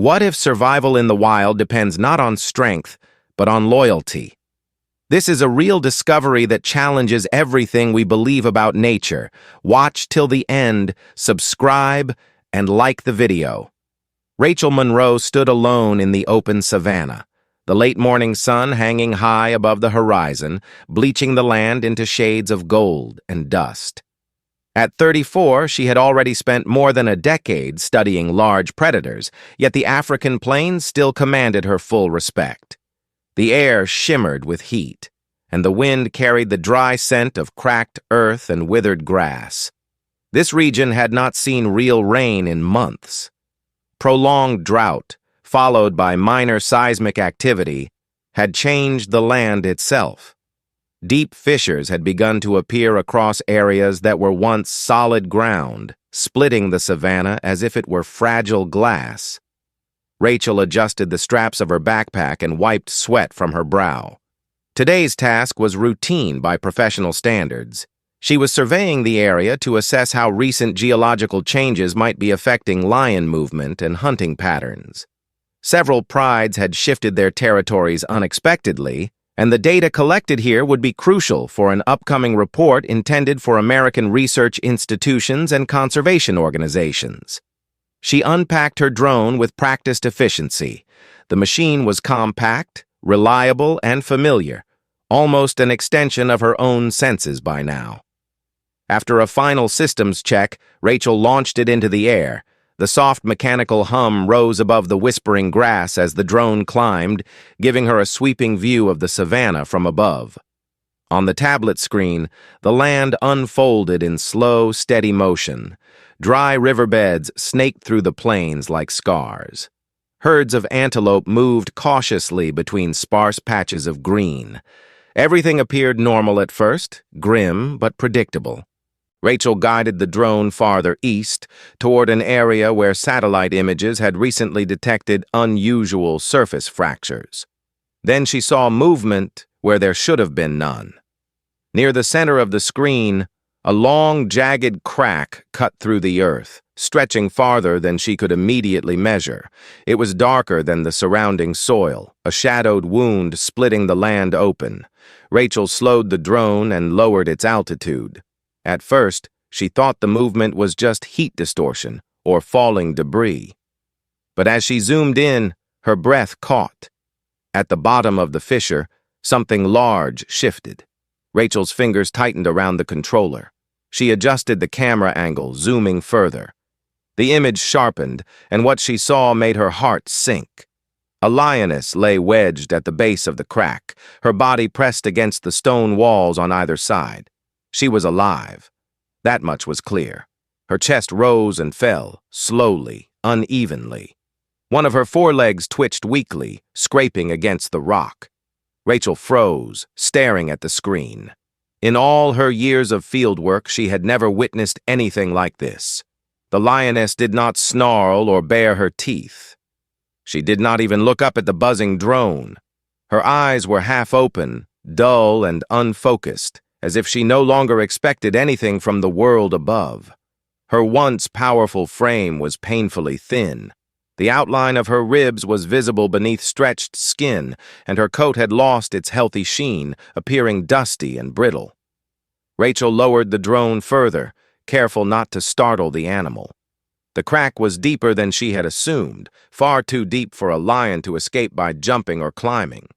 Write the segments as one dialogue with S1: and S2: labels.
S1: What if survival in the wild depends not on strength, but on loyalty? This is a real discovery that challenges everything we believe about nature. Watch till the end, subscribe, and like the video. Rachel Monroe stood alone in the open savanna, the late morning sun hanging high above the horizon, bleaching the land into shades of gold and dust. At 34, she had already spent more than a decade studying large predators, yet the African plains still commanded her full respect. The air shimmered with heat, and the wind carried the dry scent of cracked earth and withered grass. This region had not seen real rain in months. Prolonged drought, followed by minor seismic activity, had changed the land itself. Deep fissures had begun to appear across areas that were once solid ground, splitting the savanna as if it were fragile glass. Rachel adjusted the straps of her backpack and wiped sweat from her brow. Today's task was routine by professional standards. She was surveying the area to assess how recent geological changes might be affecting lion movement and hunting patterns. Several prides had shifted their territories unexpectedly, and the data collected here would be crucial for an upcoming report intended for American research institutions and conservation organizations. She unpacked her drone with practiced efficiency. The machine was compact, reliable, and familiar, almost an extension of her own senses by now. After a final systems check, Rachel launched it into the air. The soft mechanical hum rose above the whispering grass as the drone climbed, giving her a sweeping view of the savanna from above. On the tablet screen, the land unfolded in slow, steady motion. Dry riverbeds snaked through the plains like scars. Herds of antelope moved cautiously between sparse patches of green. Everything appeared normal at first, grim but predictable. Rachel guided the drone farther east, toward an area where satellite images had recently detected unusual surface fractures. Then she saw movement where there should have been none. Near the center of the screen, a long, jagged crack cut through the earth, stretching farther than she could immediately measure. It was darker than the surrounding soil, a shadowed wound splitting the land open. Rachel slowed the drone and lowered its altitude. At first, she thought the movement was just heat distortion or falling debris. But as she zoomed in, her breath caught. At the bottom of the fissure, something large shifted. Rachel's fingers tightened around the controller. She adjusted the camera angle, zooming further. The image sharpened, and what she saw made her heart sink. A lioness lay wedged at the base of the crack, her body pressed against the stone walls on either side. She was alive. That much was clear. Her chest rose and fell, slowly, unevenly. One of her forelegs twitched weakly, scraping against the rock. Rachel froze, staring at the screen. In all her years of fieldwork, she had never witnessed anything like this. The lioness did not snarl or bare her teeth. She did not even look up at the buzzing drone. Her eyes were half open, dull and unfocused, as if she no longer expected anything from the world above. Her once powerful frame was painfully thin. The outline of her ribs was visible beneath stretched skin, and her coat had lost its healthy sheen, appearing dusty and brittle. Rachel lowered the drone further, careful not to startle the animal. The crack was deeper than she had assumed, far too deep for a lion to escape by jumping or climbing.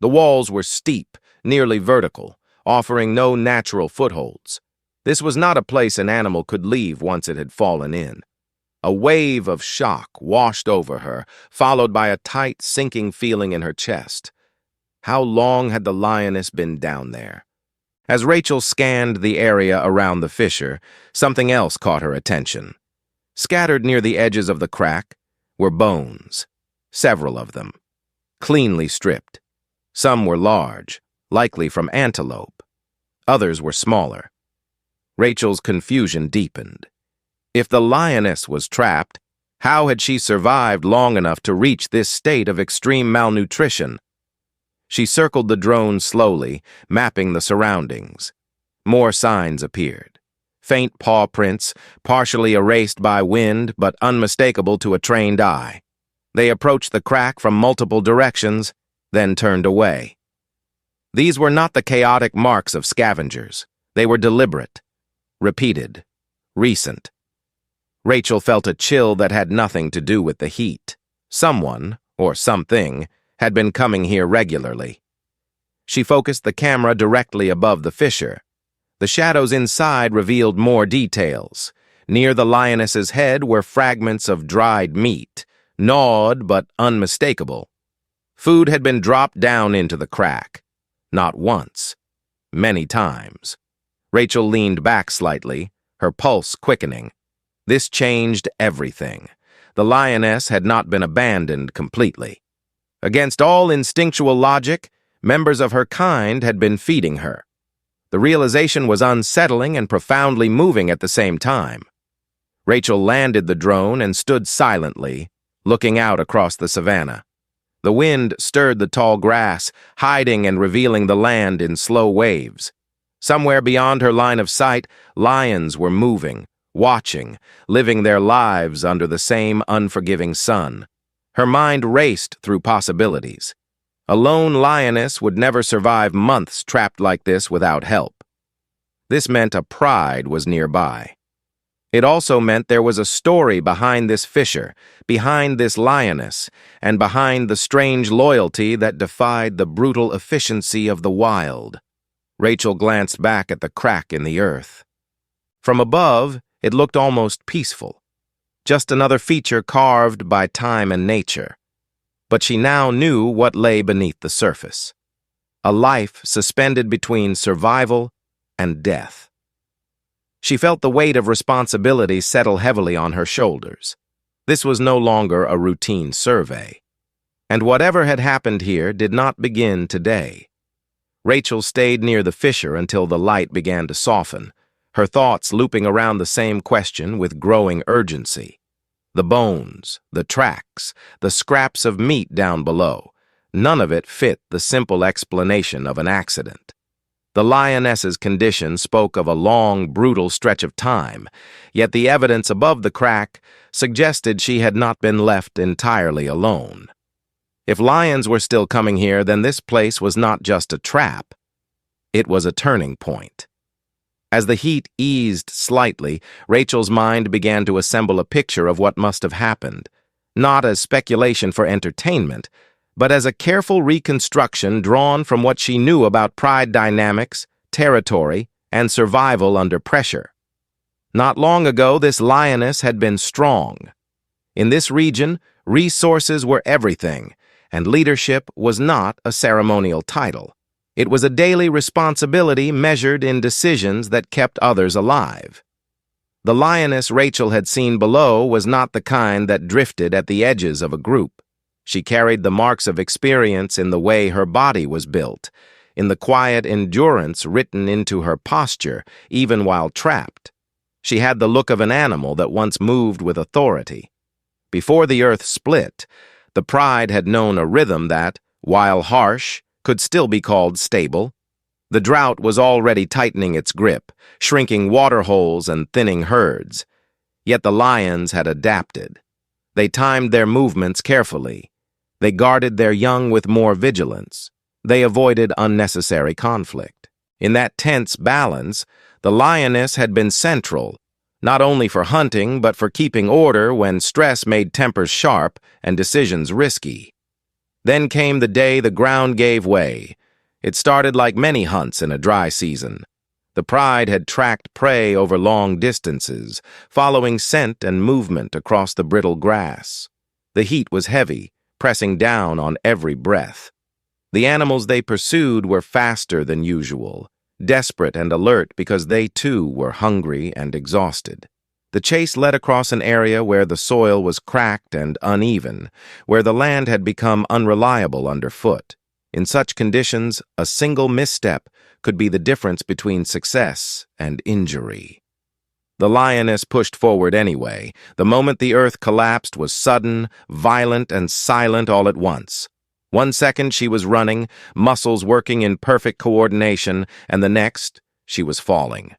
S1: The walls were steep, nearly vertical, offering no natural footholds. This was not a place an animal could leave once it had fallen in. A wave of shock washed over her, followed by a tight, sinking feeling in her chest. How long had the lioness been down there? As Rachel scanned the area around the fissure, something else caught her attention. Scattered near the edges of the crack were bones, several of them, cleanly stripped. Some were large, likely from antelope. Others were smaller. Rachel's confusion deepened. If the lioness was trapped, how had she survived long enough to reach this state of extreme malnutrition? She circled the drone slowly, mapping the surroundings. More signs appeared. Faint paw prints, partially erased by wind but unmistakable to a trained eye. They approached the crack from multiple directions, then turned away. These were not the chaotic marks of scavengers. They were deliberate, repeated, recent. Rachel felt a chill that had nothing to do with the heat. Someone, or something, had been coming here regularly. She focused the camera directly above the fissure. The shadows inside revealed more details. Near the lioness's head were fragments of dried meat, gnawed but unmistakable. Food had been dropped down into the crack. Not once. Many times. Rachel leaned back slightly, her pulse quickening. This changed everything. The lioness had not been abandoned completely. Against all instinctual logic, members of her kind had been feeding her. The realization was unsettling and profoundly moving at the same time. Rachel landed the drone and stood silently, looking out across the savannah. The wind stirred the tall grass, hiding and revealing the land in slow waves. Somewhere beyond her line of sight, lions were moving, watching, living their lives under the same unforgiving sun. Her mind raced through possibilities. A lone lioness would never survive months trapped like this without help. This meant a pride was nearby. It also meant there was a story behind this fissure, behind this lioness, and behind the strange loyalty that defied the brutal efficiency of the wild. Rachel glanced back at the crack in the earth. From above, it looked almost peaceful. Just another feature carved by time and nature. But she now knew what lay beneath the surface. A life suspended between survival and death. She felt the weight of responsibility settle heavily on her shoulders. This was no longer a routine survey. And whatever had happened here did not begin today. Rachel stayed near the fissure until the light began to soften, her thoughts looping around the same question with growing urgency. The bones, the tracks, the scraps of meat down below, none of it fit the simple explanation of an accident. The lioness's condition spoke of a long, brutal stretch of time, yet the evidence above the crack suggested she had not been left entirely alone. If lions were still coming here, then this place was not just a trap. It was a turning point. As the heat eased slightly, Rachel's mind began to assemble a picture of what must have happened, not as speculation for entertainment, but as a careful reconstruction drawn from what she knew about pride dynamics, territory, and survival under pressure. Not long ago, this lioness had been strong. In this region, resources were everything, and leadership was not a ceremonial title. It was a daily responsibility measured in decisions that kept others alive. The lioness Rachel had seen below was not the kind that drifted at the edges of a group. She carried the marks of experience in the way her body was built, in the quiet endurance written into her posture, even while trapped. She had the look of an animal that once moved with authority. Before the earth split, the pride had known a rhythm that, while harsh, could still be called stable. The drought was already tightening its grip, shrinking waterholes and thinning herds. Yet the lions had adapted. They timed their movements carefully. They guarded their young with more vigilance. They avoided unnecessary conflict. In that tense balance, the lioness had been central, not only for hunting but for keeping order when stress made tempers sharp and decisions risky. Then came the day the ground gave way. It started like many hunts in a dry season. The pride had tracked prey over long distances, following scent and movement across the brittle grass. The heat was heavy, pressing down on every breath. The animals they pursued were faster than usual, desperate and alert because they too were hungry and exhausted. The chase led across an area where the soil was cracked and uneven, where the land had become unreliable underfoot. In such conditions, a single misstep could be the difference between success and injury. The lioness pushed forward anyway. The moment the earth collapsed was sudden, violent, and silent all at once. 1 second she was running, muscles working in perfect coordination, and the next, she was falling.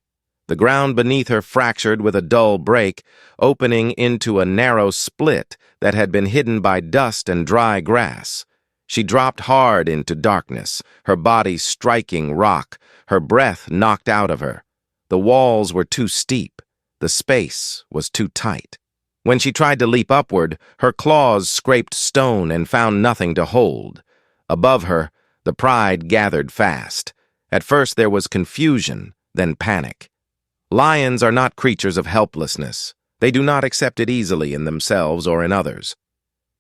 S1: The ground beneath her fractured with a dull break, opening into a narrow split that had been hidden by dust and dry grass. She dropped hard into darkness, her body striking rock, her breath knocked out of her. The walls were too steep. The space was too tight. When she tried to leap upward, her claws scraped stone and found nothing to hold. Above her, the pride gathered fast. At first there was confusion, then panic. Lions are not creatures of helplessness. They do not accept it easily in themselves or in others.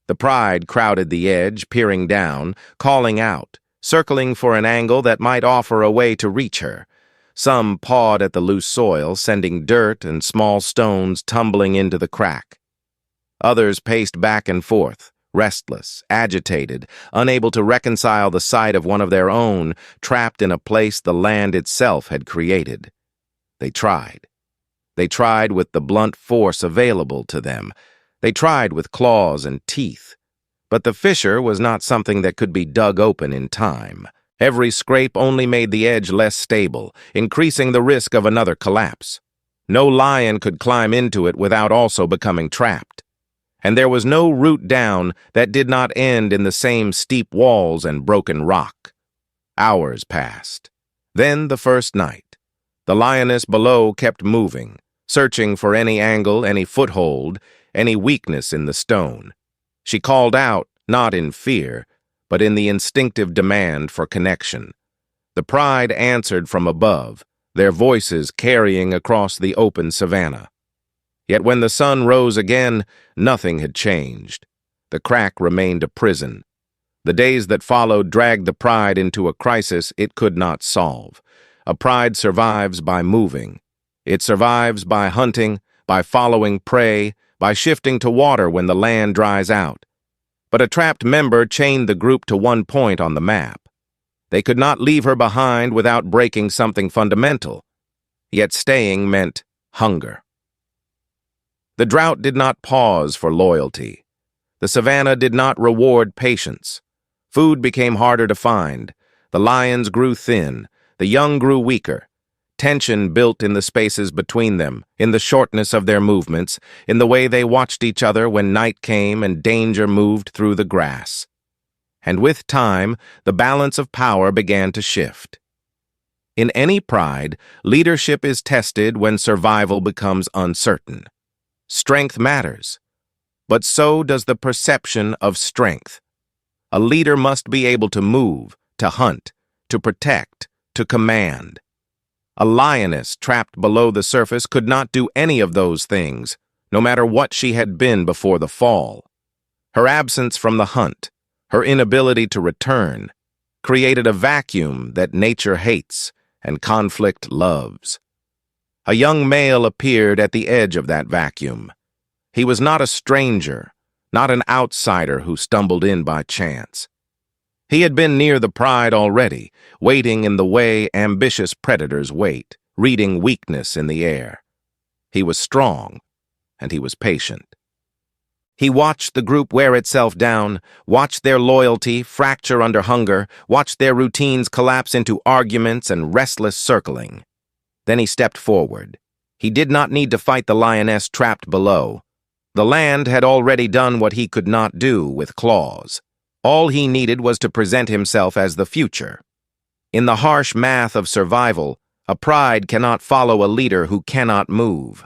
S1: The pride crowded the edge, peering down, calling out, circling for an angle that might offer a way to reach her. Some pawed at the loose soil, sending dirt and small stones tumbling into the crack. Others paced back and forth, restless, agitated, unable to reconcile the sight of one of their own, trapped in a place the land itself had created. They tried. They tried with the blunt force available to them. They tried with claws and teeth. But the fissure was not something that could be dug open in time. Every scrape only made the edge less stable, increasing the risk of another collapse. No lion could climb into it without also becoming trapped. And there was no route down that did not end in the same steep walls and broken rock. Hours passed. Then the first night. The lioness below kept moving, searching for any angle, any foothold, any weakness in the stone. She called out, not in fear, but in the instinctive demand for connection. The pride answered from above, their voices carrying across the open savanna. Yet when the sun rose again, nothing had changed. The crack remained a prison. The days that followed dragged the pride into a crisis it could not solve. A pride survives by moving. It survives by hunting, by following prey, by shifting to water when the land dries out. But a trapped member chained the group to one point on the map. They could not leave her behind without breaking something fundamental. Yet staying meant hunger. The drought did not pause for loyalty. The savanna did not reward patience. Food became harder to find. The lions grew thin. The young grew weaker. Tension built in the spaces between them, in the shortness of their movements, in the way they watched each other when night came and danger moved through the grass. And with time, the balance of power began to shift. In any pride, leadership is tested when survival becomes uncertain. Strength matters, but so does the perception of strength. A leader must be able to move, to hunt, to protect, to command. A lioness trapped below the surface could not do any of those things, no matter what she had been before the fall. Her absence from the hunt, her inability to return, created a vacuum that nature hates and conflict loves. A young male appeared at the edge of that vacuum. He was not a stranger, not an outsider who stumbled in by chance. He had been near the pride already, waiting in the way ambitious predators wait, reading weakness in the air. He was strong, and he was patient. He watched the group wear itself down, watched their loyalty fracture under hunger, watched their routines collapse into arguments and restless circling. Then he stepped forward. He did not need to fight the lioness trapped below. The land had already done what he could not do with claws. All he needed was to present himself as the future. In the harsh math of survival, a pride cannot follow a leader who cannot move.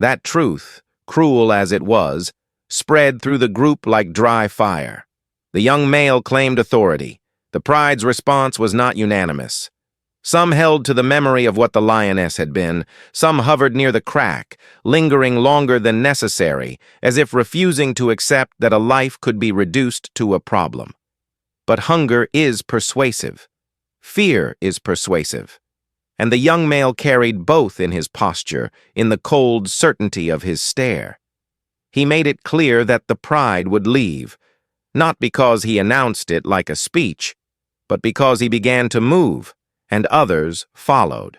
S1: That truth, cruel as it was, spread through the group like dry fire. The young male claimed authority. The pride's response was not unanimous. Some held to the memory of what the lioness had been. Some hovered near the crack, lingering longer than necessary, as if refusing to accept that a life could be reduced to a problem. But hunger is persuasive. Fear is persuasive. And the young male carried both in his posture, in the cold certainty of his stare. He made it clear that the pride would leave, not because he announced it like a speech, but because he began to move, and others followed.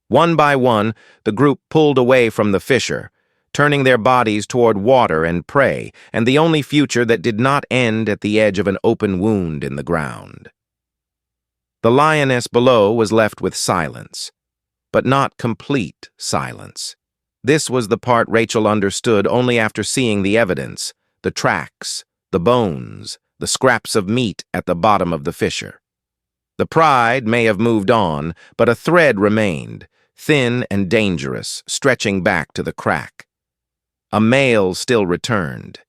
S1: One by one, the group pulled away from the fissure, turning their bodies toward water and prey, and the only future that did not end at the edge of an open wound in the ground. The lioness below was left with silence, but not complete silence. This was the part Rachel understood only after seeing the evidence, the tracks, the bones, the scraps of meat at the bottom of the fissure. The pride may have moved on, but a thread remained, thin and dangerous, stretching back to the crack. A male still returned.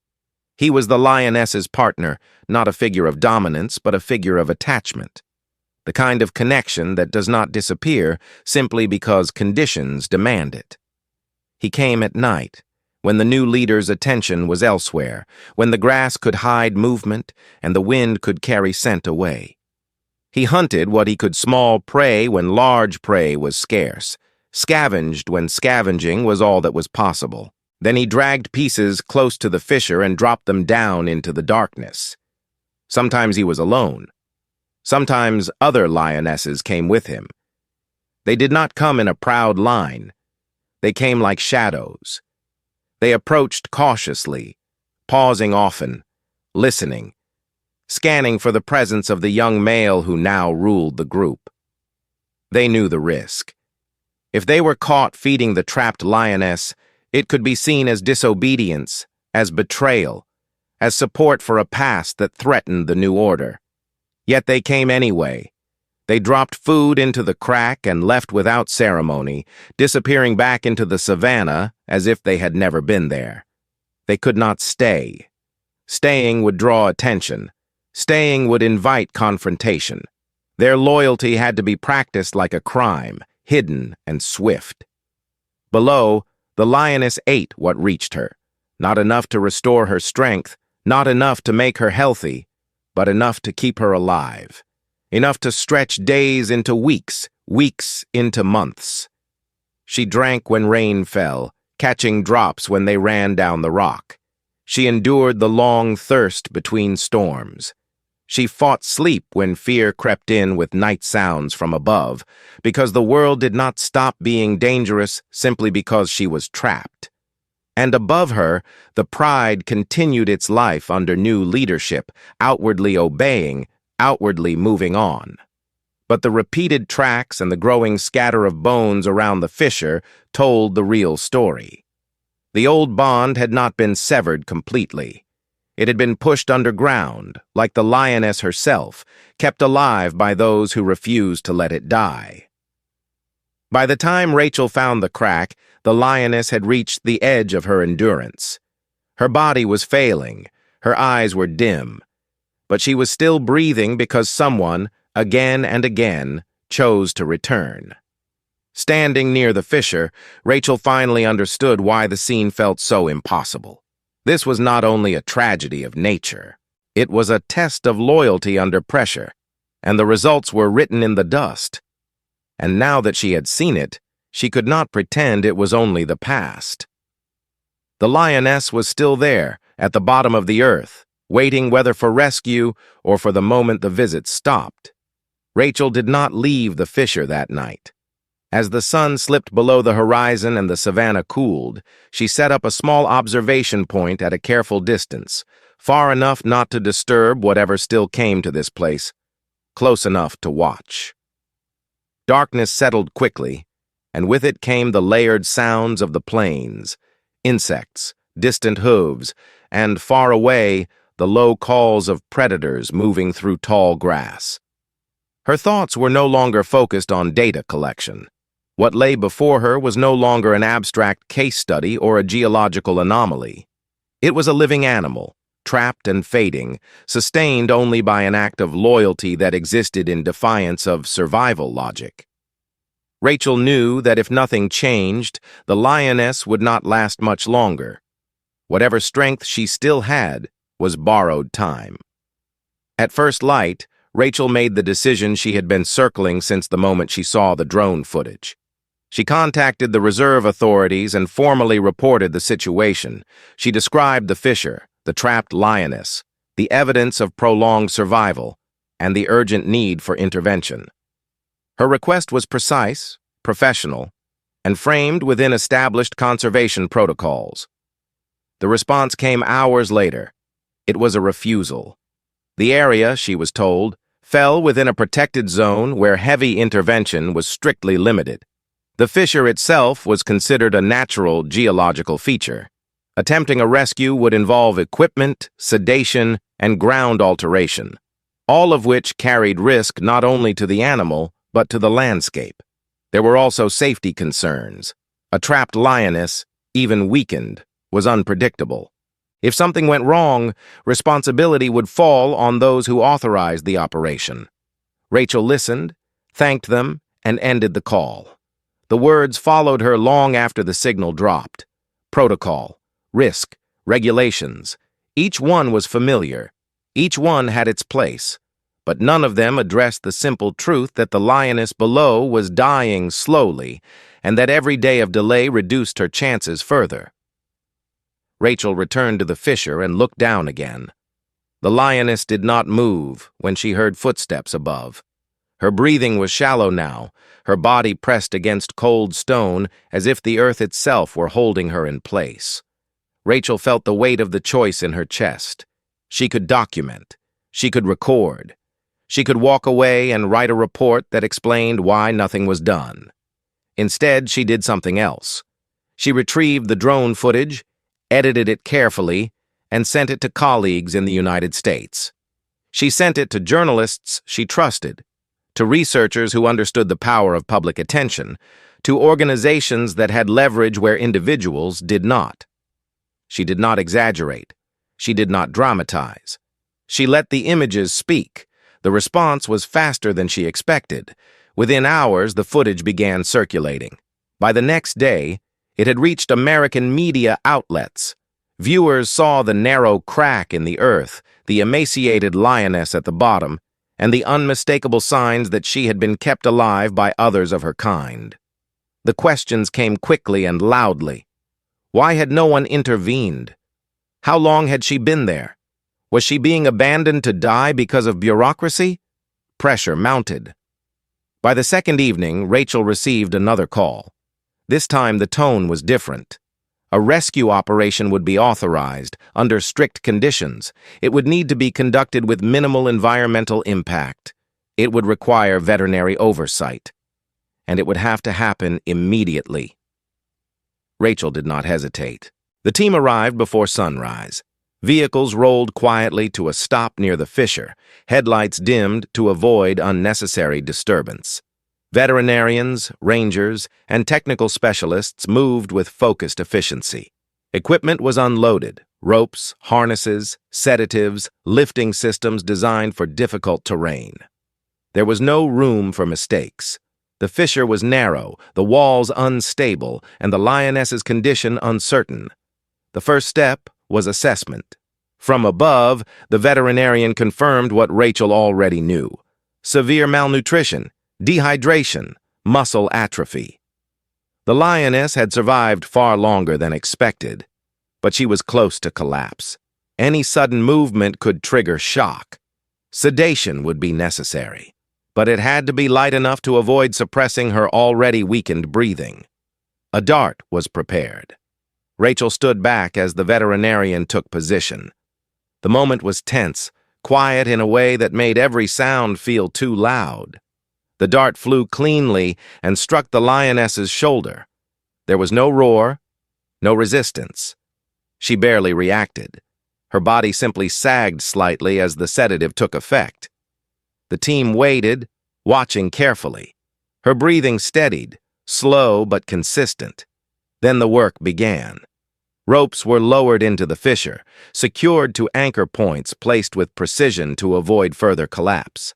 S1: He was the lioness's partner, not a figure of dominance, but a figure of attachment. The kind of connection that does not disappear simply because conditions demand it. He came at night, when the new leader's attention was elsewhere, when the grass could hide movement and the wind could carry scent away. He hunted what he could, small prey when large prey was scarce, scavenged when scavenging was all that was possible. Then he dragged pieces close to the fissure and dropped them down into the darkness. Sometimes he was alone. Sometimes other lionesses came with him. They did not come in a proud line. They came like shadows. They approached cautiously, pausing often, listening, scanning for the presence of the young male who now ruled the group. They knew the risk. If they were caught feeding the trapped lioness, it could be seen as disobedience, as betrayal, as support for a past that threatened the new order. Yet they came anyway. They dropped food into the crack and left without ceremony, disappearing back into the savannah as if they had never been there. They could not stay. Staying would draw attention. Staying would invite confrontation. Their loyalty had to be practiced like a crime, hidden and swift. Below, the lioness ate what reached her. Not enough to restore her strength, not enough to make her healthy, but enough to keep her alive. Enough to stretch days into weeks, weeks into months. She drank when rain fell, catching drops when they ran down the rock. She endured the long thirst between storms. She fought sleep when fear crept in with night sounds from above, because the world did not stop being dangerous simply because she was trapped. And above her, the pride continued its life under new leadership, outwardly obeying, outwardly moving on. But the repeated tracks and the growing scatter of bones around the fissure told the real story. The old bond had not been severed completely. It had been pushed underground, like the lioness herself, kept alive by those who refused to let it die. By the time Rachel found the crack, the lioness had reached the edge of her endurance. Her body was failing, her eyes were dim, but she was still breathing because someone, again and again, chose to return. Standing near the fissure, Rachel finally understood why the scene felt so impossible. This was not only a tragedy of nature, it was a test of loyalty under pressure, and the results were written in the dust. And now that she had seen it, she could not pretend it was only the past. The lioness was still there, at the bottom of the earth, waiting whether for rescue or for the moment the visit stopped. Rachel did not leave the fissure that night. As the sun slipped below the horizon and the savannah cooled, she set up a small observation point at a careful distance, far enough not to disturb whatever still came to this place, close enough to watch. Darkness settled quickly, and with it came the layered sounds of the plains, insects, distant hooves, and, far away, the low calls of predators moving through tall grass. Her thoughts were no longer focused on data collection. What lay before her was no longer an abstract case study or a geological anomaly. It was a living animal, trapped and fading, sustained only by an act of loyalty that existed in defiance of survival logic. Rachel knew that if nothing changed, the lioness would not last much longer. Whatever strength she still had was borrowed time. At first light, Rachel made the decision she had been circling since the moment she saw the drone footage. She contacted the reserve authorities and formally reported the situation. She described the fissure, the trapped lioness, the evidence of prolonged survival, and the urgent need for intervention. Her request was precise, professional, and framed within established conservation protocols. The response came hours later. It was a refusal. The area, she was told, fell within a protected zone where heavy intervention was strictly limited. The fissure itself was considered a natural geological feature, Attempting a rescue would involve equipment, sedation, and ground alteration, all of which carried risk not only to the animal, but to the landscape. There were also safety concerns. A trapped lioness, even weakened, was unpredictable. If something went wrong, responsibility would fall on those who authorized the operation. Rachel listened, thanked them, and ended the call. The words followed her long after the signal dropped. Protocol, risk, regulations. Each one was familiar. Each one had its place. But none of them addressed the simple truth that the lioness below was dying slowly, and that every day of delay reduced her chances further. Rachel returned to the fissure and looked down again. The lioness did not move when she heard footsteps above. Her breathing was shallow now, her body pressed against cold stone as if the earth itself were holding her in place. Rachel felt the weight of the choice in her chest. She could document. She could record. She could walk away and write a report that explained why nothing was done. Instead, she did something else. She retrieved the drone footage, edited it carefully, and sent it to colleagues in the United States. She sent it to journalists she trusted, to researchers who understood the power of public attention, to organizations that had leverage where individuals did not. She did not exaggerate. She did not dramatize. She let the images speak. The response was faster than she expected. Within hours, the footage began circulating. By the next day, it had reached American media outlets. Viewers saw the narrow crack in the earth, the emaciated lioness at the bottom, and the unmistakable signs that she had been kept alive by others of her kind. The questions came quickly and loudly. Why had no one intervened? How long had she been there? Was she being abandoned to die because of bureaucracy? Pressure mounted. By the second evening, Rachel received another call. This time the tone was different. A rescue operation would be authorized, under strict conditions. It would need to be conducted with minimal environmental impact. It would require veterinary oversight. And it would have to happen immediately. Rachel did not hesitate. The team arrived before sunrise. Vehicles rolled quietly to a stop near the fissure, headlights dimmed to avoid unnecessary disturbance. Veterinarians, rangers, and technical specialists moved with focused efficiency. Equipment was unloaded: ropes, harnesses, sedatives, lifting systems designed for difficult terrain. There was no room for mistakes. The fissure was narrow, the walls unstable, and the lioness's condition uncertain. The first step was assessment. From above, the veterinarian confirmed what Rachel already knew: severe malnutrition, dehydration, muscle atrophy. The lioness had survived far longer than expected, but she was close to collapse. Any sudden movement could trigger shock. Sedation would be necessary, but it had to be light enough to avoid suppressing her already weakened breathing. A dart was prepared. Rachel stood back as the veterinarian took position. The moment was tense, quiet in a way that made every sound feel too loud. The dart flew cleanly and struck the lioness's shoulder. There was no roar, no resistance. She barely reacted. Her body simply sagged slightly as the sedative took effect. The team waited, watching carefully. Her breathing steadied, slow but consistent. Then the work began. Ropes were lowered into the fissure, secured to anchor points placed with precision to avoid further collapse.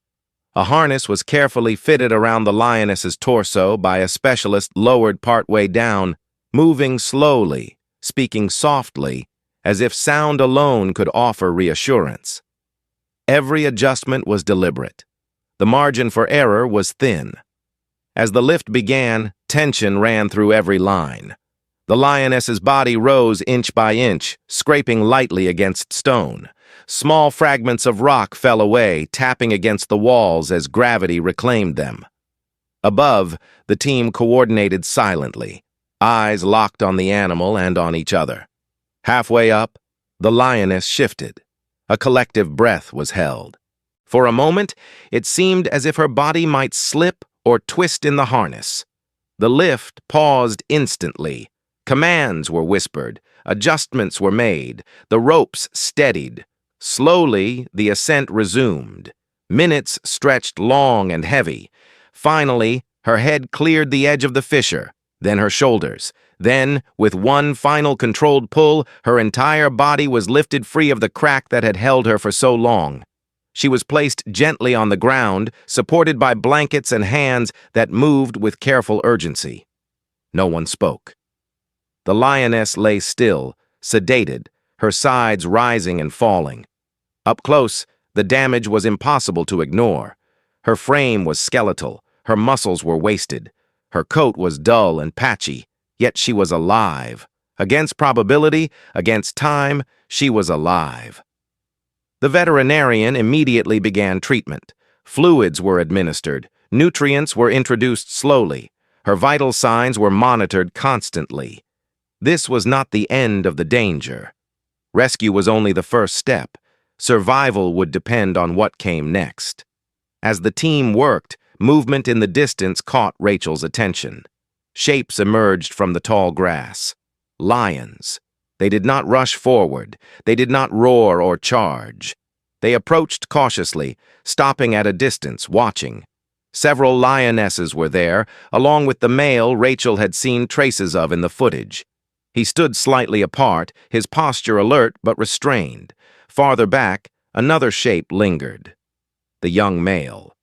S1: A harness was carefully fitted around the lioness's torso by a specialist lowered partway down, moving slowly, speaking softly, as if sound alone could offer reassurance. Every adjustment was deliberate. The margin for error was thin. As the lift began, tension ran through every line. The lioness's body rose inch by inch, scraping lightly against stone. Small fragments of rock fell away, tapping against the walls as gravity reclaimed them. Above, the team coordinated silently, eyes locked on the animal and on each other. Halfway up, the lioness shifted. A collective breath was held. For a moment, it seemed as if her body might slip or twist in the harness. The lift paused instantly. Commands were whispered, Adjustments were made. The ropes steadied. Slowly, the ascent resumed. Minutes stretched long and heavy. Finally, her head cleared the edge of the fissure, then her shoulders. Then, with one final controlled pull, her entire body was lifted free of the crack that had held her for so long. She was placed gently on the ground, supported by blankets and hands that moved with careful urgency. No one spoke. The lioness lay still, sedated, her sides rising and falling. Up close, the damage was impossible to ignore. Her frame was skeletal, her muscles were wasted. Her coat was dull and patchy, yet she was alive. Against probability, against time, she was alive. The veterinarian immediately began treatment. Fluids were administered. Nutrients were introduced slowly. Her vital signs were monitored constantly. This was not the end of the danger. Rescue was only the first step. Survival would depend on what came next. As the team worked, movement in the distance caught Rachel's attention. Shapes emerged from the tall grass. Lions. They did not rush forward. They did not roar or charge. They approached cautiously, stopping at a distance, watching. Several lionesses were there, along with the male Rachel had seen traces of in the footage. He stood slightly apart, his posture alert but restrained. Farther back, another shape lingered. The young male.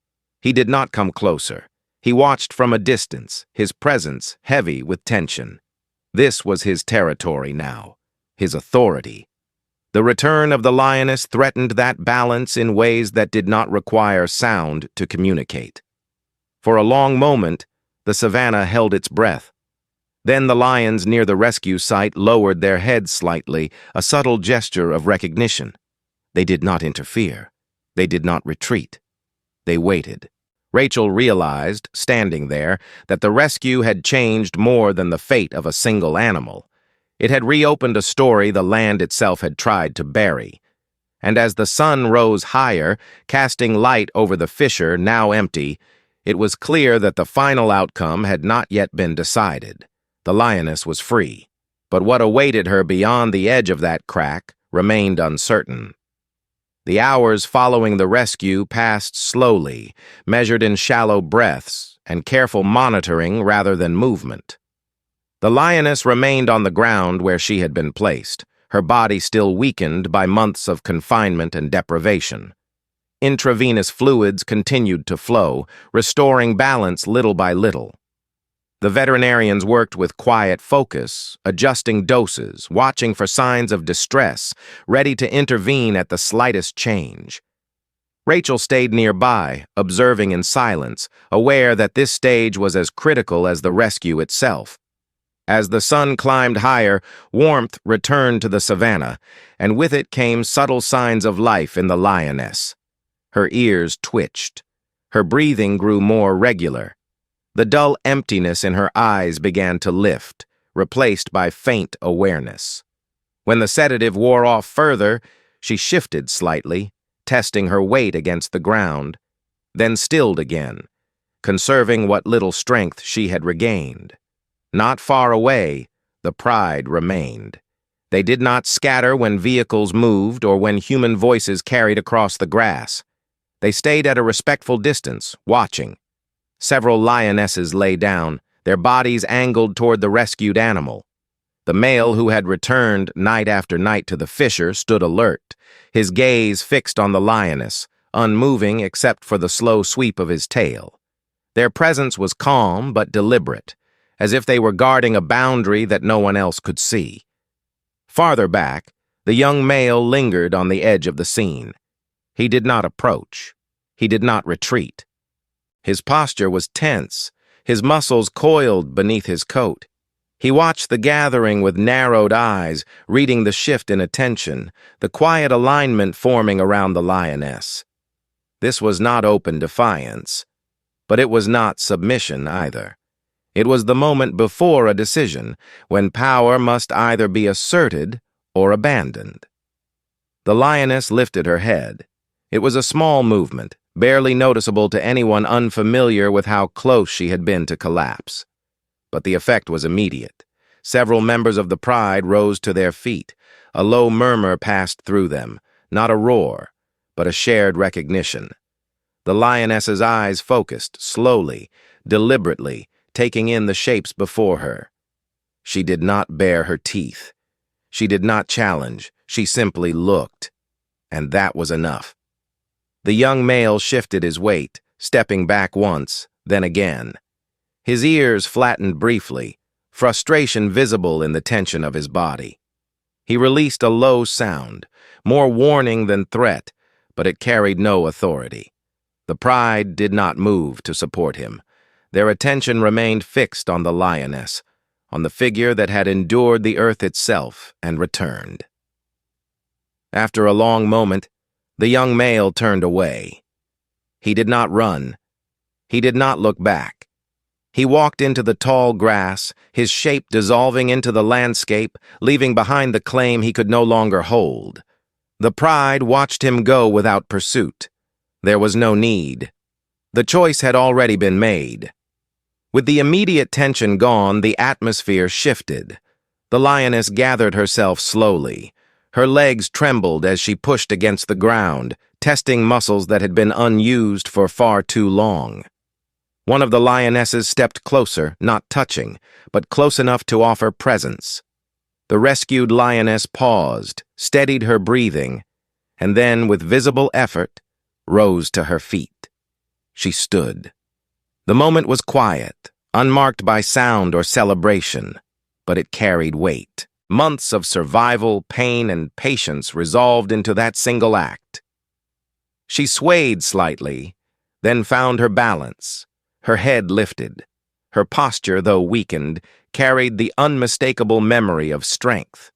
S1: He did not come closer. He watched from a distance, his presence heavy with tension. This was his territory now, his authority. The return of the lioness threatened that balance in ways that did not require sound to communicate. For a long moment, the Savannah held its breath. Then the lions near the rescue site lowered their heads slightly, a subtle gesture of recognition. They did not interfere. They did not retreat. They waited. Rachel realized, standing there, that the rescue had changed more than the fate of a single animal. It had reopened a story the land itself had tried to bury. And as the sun rose higher, casting light over the fissure now empty, it was clear that the final outcome had not yet been decided. The lioness was free, but what awaited her beyond the edge of that crack remained uncertain. The hours following the rescue passed slowly, measured in shallow breaths and careful monitoring rather than movement. The lioness remained on the ground where she had been placed, her body still weakened by months of confinement and deprivation. Intravenous fluids continued to flow, restoring balance little by little. The veterinarians worked with quiet focus, adjusting doses, watching for signs of distress, ready to intervene at the slightest change. Rachel stayed nearby, observing in silence, aware that this stage was as critical as the rescue itself. As the sun climbed higher, warmth returned to the Savannah, and with it came subtle signs of life in the lioness. Her ears twitched. Her breathing grew more regular. The dull emptiness in her eyes began to lift, replaced by faint awareness. When the sedative wore off further, she shifted slightly, testing her weight against the ground, then stilled again, conserving what little strength she had regained. Not far away, the pride remained. They did not scatter when vehicles moved or when human voices carried across the grass. They stayed at a respectful distance, watching. Several lionesses lay down, their bodies angled toward the rescued animal. The male who had returned night after night to the fissure stood alert, his gaze fixed on the lioness, unmoving except for the slow sweep of his tail. Their presence was calm but deliberate, as if they were guarding a boundary that no one else could see. Farther back, the young male lingered on the edge of the scene. He did not approach. He did not retreat. His posture was tense, his muscles coiled beneath his coat. He watched the gathering with narrowed eyes, reading the shift in attention, the quiet alignment forming around the lioness. This was not open defiance, but it was not submission either. It was the moment before a decision, when power must either be asserted or abandoned. The lioness lifted her head. It was a small movement, barely noticeable to anyone unfamiliar with how close she had been to collapse. But the effect was immediate. Several members of the pride rose to their feet. A low murmur passed through them, not a roar, but a shared recognition. The lioness's eyes focused, slowly, deliberately, taking in the shapes before her. She did not bare her teeth. She did not challenge. She simply looked. And that was enough. The young male shifted his weight, stepping back once, then again. His ears flattened briefly, frustration visible in the tension of his body. He released a low sound, more warning than threat, but it carried no authority. The pride did not move to support him. Their attention remained fixed on the lioness, on the figure that had endured the earth itself and returned. After a long moment, the young male turned away. He did not run. He did not look back. He walked into the tall grass, his shape dissolving into the landscape, leaving behind the claim he could no longer hold. The pride watched him go without pursuit. There was no need. The choice had already been made. With the immediate tension gone, the atmosphere shifted. The lioness gathered herself slowly. Her legs trembled as she pushed against the ground, testing muscles that had been unused for far too long. One of the lionesses stepped closer, not touching, but close enough to offer presence. The rescued lioness paused, steadied her breathing, and then, with visible effort, rose to her feet. She stood. The moment was quiet, unmarked by sound or celebration, but it carried weight. Months of survival, pain, and patience resolved into that single act. She swayed slightly, then found her balance. Her head lifted. Her posture, though weakened, carried the unmistakable memory of strength.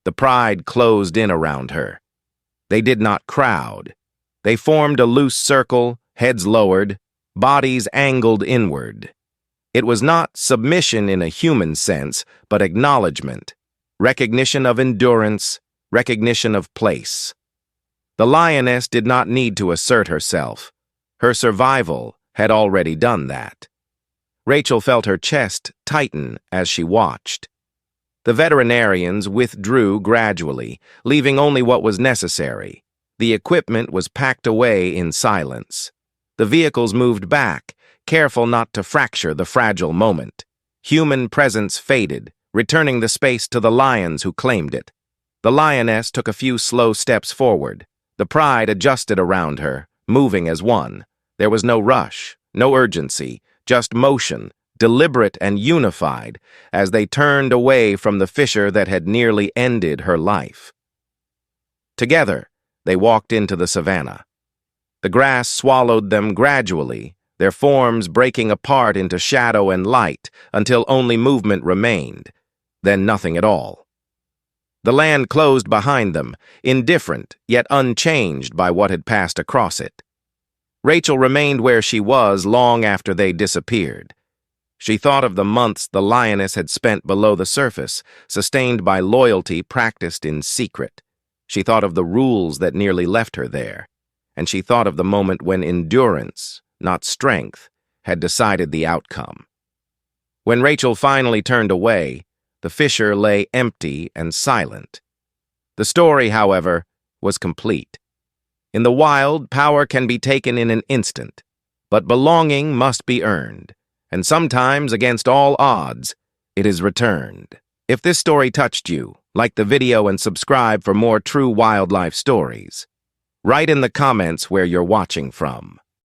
S1: The pride closed in around her. They did not crowd. They formed a loose circle, heads lowered, bodies angled inward. It was not submission in a human sense, but acknowledgement, recognition of endurance, recognition of place. The lioness did not need to assert herself. Her survival had already done that. Rachel felt her chest tighten as she watched. The veterinarians withdrew gradually, leaving only what was necessary. The equipment was packed away in silence. The vehicles moved back, careful not to fracture the fragile moment. Human presence faded, returning the space to the lions who claimed it. The lioness took a few slow steps forward. The pride adjusted around her, moving as one. There was no rush, no urgency, just motion, deliberate and unified, as they turned away from the fissure that had nearly ended her life. Together, they walked into the savannah. The grass swallowed them gradually, their forms breaking apart into shadow and light until only movement remained, then nothing at all. The land closed behind them, indifferent yet unchanged by what had passed across it. Rachel remained where she was long after they disappeared. She thought of the months the lioness had spent below the surface, sustained by loyalty practiced in secret. She thought of the rules that nearly left her there, and she thought of the moment when endurance, not strength, had decided the outcome. When Rachel finally turned away, the fissure lay empty and silent. The story, however, was complete. In the wild, power can be taken in an instant, but belonging must be earned, and sometimes, against all odds, it is returned. If this story touched you, like the video and subscribe for more true wildlife stories. Write in the comments where you're watching from.